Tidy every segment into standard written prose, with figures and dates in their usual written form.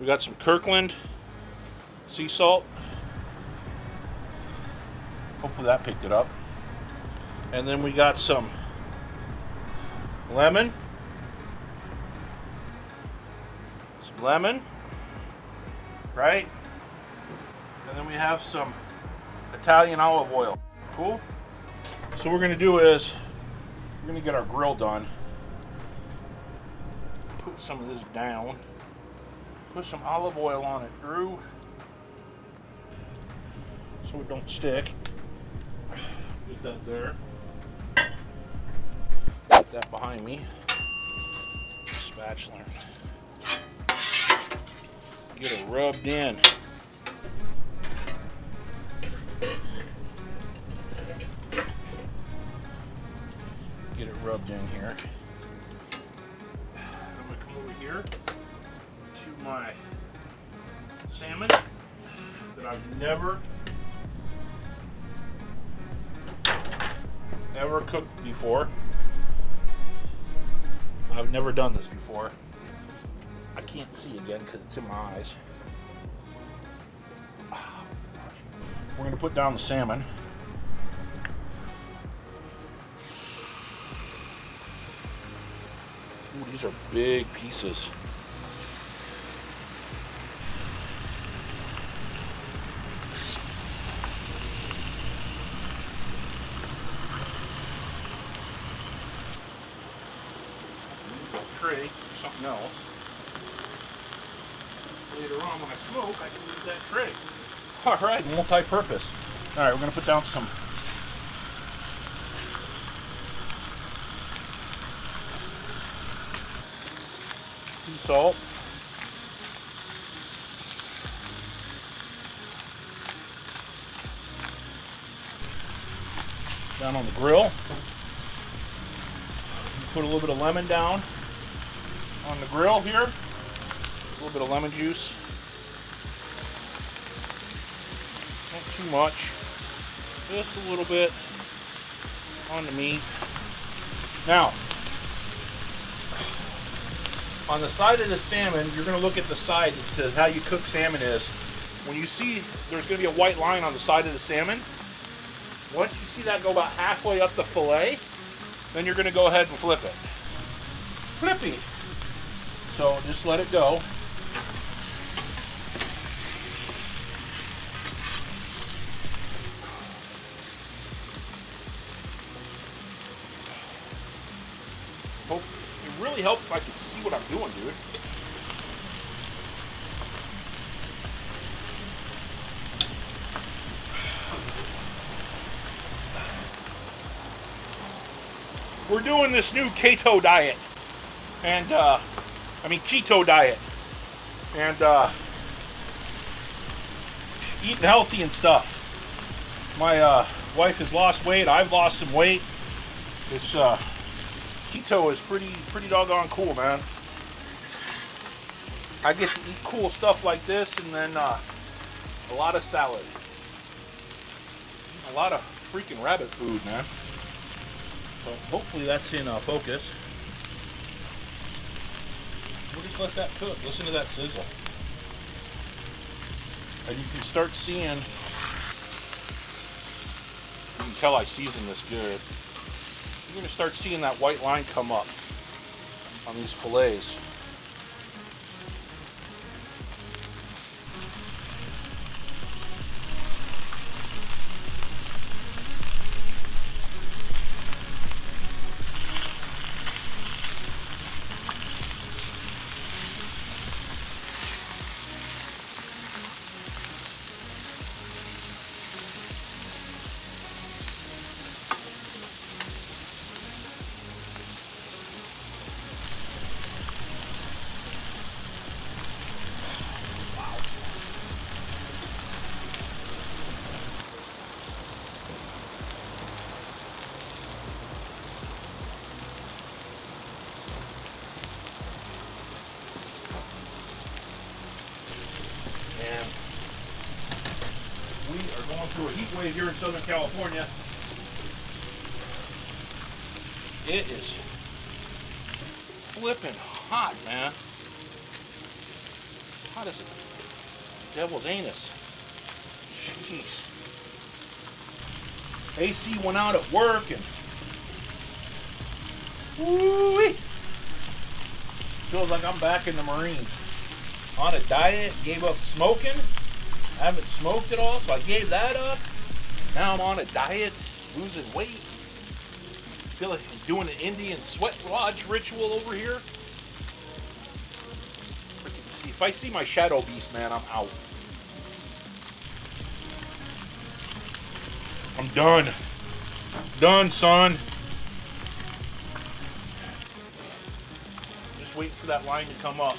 We got some Kirkland sea salt. Hopefully that picked it up. And then we got some lemon. Some lemon. Right? And then we have some Italian olive oil. Cool? So what we're going to do is we're going to get our grill done. Put some of this down. Put some olive oil on it, Drew. So it don't stick. Get that there. Put that behind me. Spatula. Get it rubbed in. Get it rubbed in here. I'm gonna come over here to my salmon that I've never cooked before. I've never done this before. I can't see again because it's in my eyes. We're going to put down the salmon. Ooh, these are big pieces. Tray for something else. Later on when I smoke, I can use that tray. Alright, multi-purpose. Alright, we're going to put down some sea salt. Down on the grill. Put a little bit of lemon down on the grill here. A little bit of lemon juice. Not too much. Just a little bit on the meat. Now, on the side of the salmon, you're going to look at the side as to how you cook salmon is. When you see there's going to be a white line on the side of the salmon, once you see that go about halfway up the fillet, then you're going to go ahead and flip it. Flippy. So just let it go. It really helps if I can see what I'm doing, dude. We're doing this new Keto Diet, and Keto Diet, and eating healthy and stuff. My wife has lost weight. I've lost some weight. It's keto is pretty doggone cool, man. I get to eat cool stuff like this, and then a lot of salad, a lot of freaking rabbit food, man. So hopefully that's in focus. We'll just let that cook. Listen to that sizzle. And you can start seeing, you can tell I seasoned this good. You're going to start seeing that white line come up on these fillets. We are going through a heat wave here in Southern California. It is flipping hot, man. hot as a devil's anus. Jeez. AC went out at work and woo-wee. Feels like I'm back in the Marines. On a diet, gave up smoking. I haven't smoked at all, so I gave that up. Now I'm on a diet, losing weight. Feel like I'm doing an Indian sweat lodge ritual over here. If I see my shadow beast, man, I'm out. I'm done. Done, son. Just waiting for that line to come up.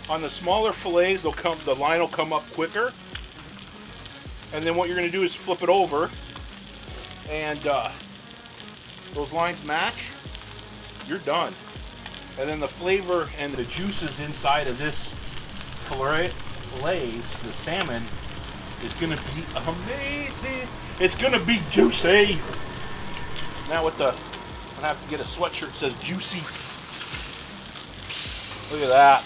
On the smaller fillets, the line will come up quicker. And then what you're going to do is flip it over, and those lines match. You're done. And then the flavor and the juices inside of this fillets, the salmon, is going to be amazing. It's going to be juicy. Now with the, I'm going to have to get a sweatshirt that says juicy. Look at that.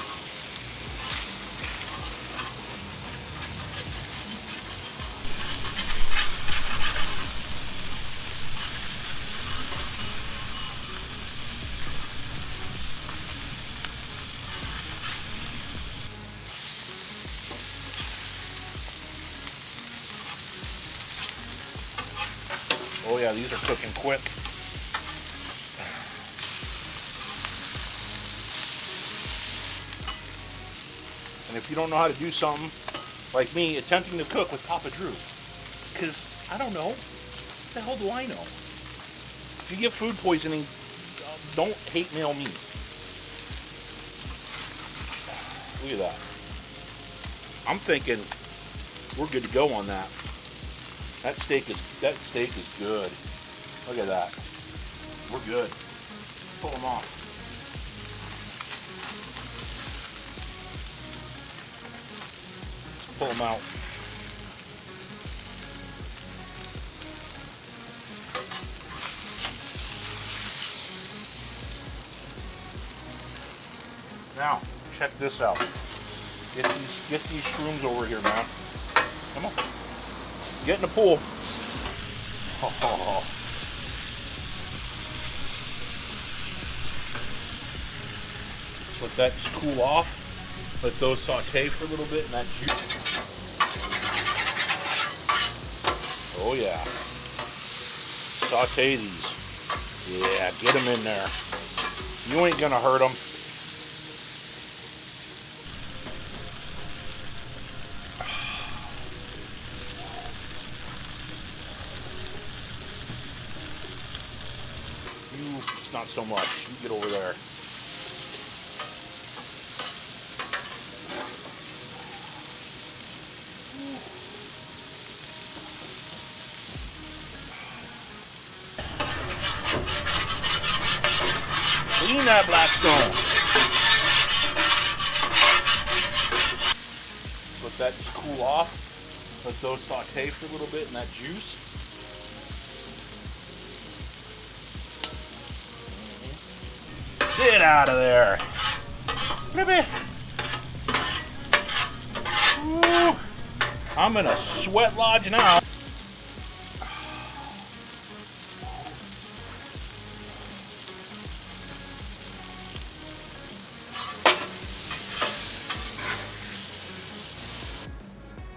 Oh yeah, these are cooking quick. And if you don't know how to do something, like me, attempting to cook with Papa Drew, because I don't know, what the hell do I know? If you get food poisoning, don't hate mail me. Look at that. I'm thinking we're good to go on that. That steak is good. Look at that. We're good. Pull them off. Pull them out. Now, check this out. Get these shrooms over here, man. Come on. Get in the pool. Oh. Let that just cool off. Let those saute for a little bit and that juice. Oh yeah. Saute these. Yeah, get them in there. You ain't gonna hurt them. Not so much. You get over there. Clean that Blackstone. Let that just cool off. Let those saute for a little bit in that juice. Get out of there. Ooh, I'm in a sweat lodge now.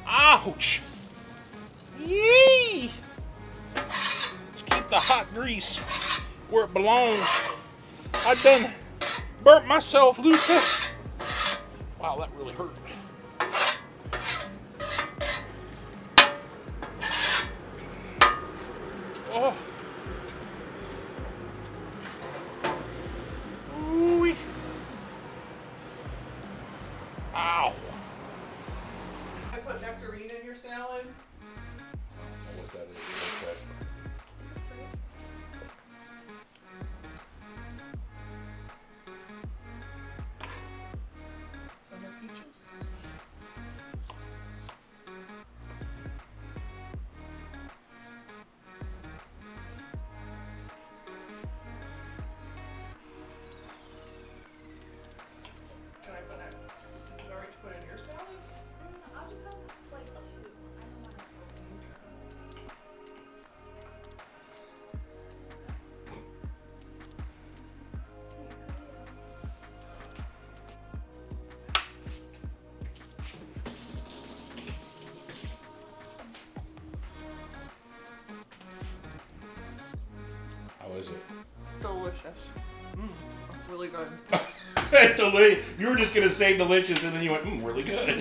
Ouch. Yee. Let's keep the hot grease where it belongs. I done burnt myself loose. Wow, that really hurt. Oh. Ooh-wee. Ow. I put nectarine in your salad. I don't know what that is. Okay. Summer peaches. Can I put it? Is it alright to put in your salad? delicious. Really good. You were just gonna say delicious, and then you went, really good.